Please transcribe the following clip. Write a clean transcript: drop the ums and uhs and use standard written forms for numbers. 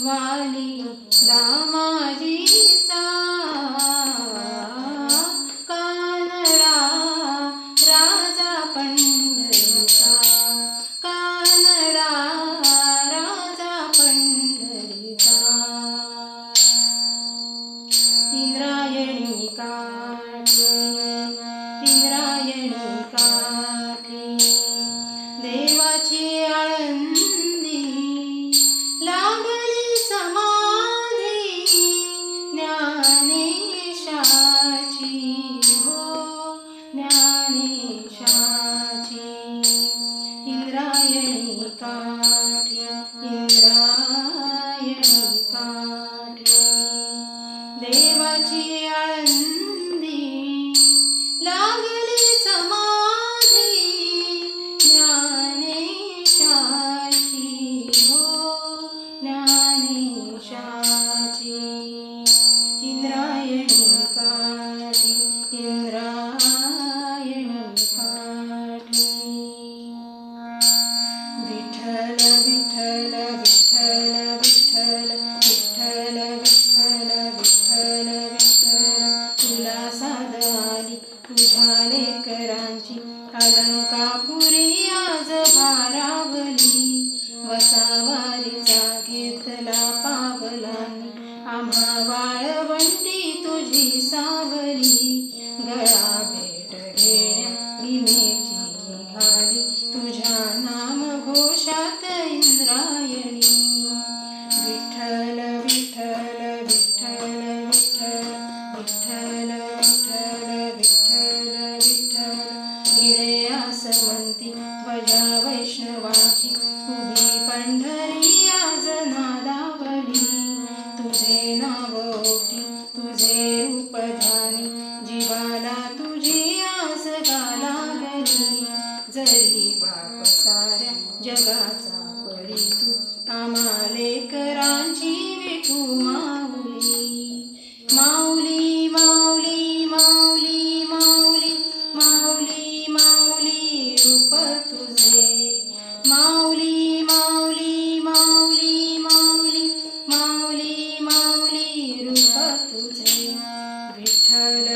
वाली दामाजीचा कानडा राजा पंढरीचा कानडा राजा पंढरीचा इंद्रायणी काठी देवाची आळंदी लागली समाधी ज्ञानेशाची हो ज्ञानेशाची इंद्रायणी काठी देवाची आळंदी लागली समाधी ज्ञानेशाची हो ज्ञानेशाची इंद्रायणी काठी विठ्ठल विठ्ठल विठ्ठल विठ्ठल विठ्ठल विठ्ठल विठ्ठल विठ्ठल तुला साद आली तुझ्या लेकरांची अलंकापुरी आज भारावली वसावारीचा घेतला पावलांनी आम्हा वाळवंटी तुझी सावली गळा भेट घेण्या भीमेची निघाली तुझ्या नाम घोषात इंद्रायणी विठ्ठल विठ्ठल विठ्ठल विठ्ठल विठ्ठल विठ्ठल विठ्ठल निळे आसवंती ध्वजा वैष्णवाची उभी पंढरी आज नादावली तुझे नाव ओठी तुझे रूप ध्यानी जीवाला तुझी आस गाला गली जरी बाप साऱ्या जगाचा परी तू आम्हा लेकरांची विठू माऊली माऊली माऊली माऊली माऊली माऊली माऊली रूप तुझे माऊली माऊली माऊली माऊली माऊली माऊली रूप तुझे विठ्ठल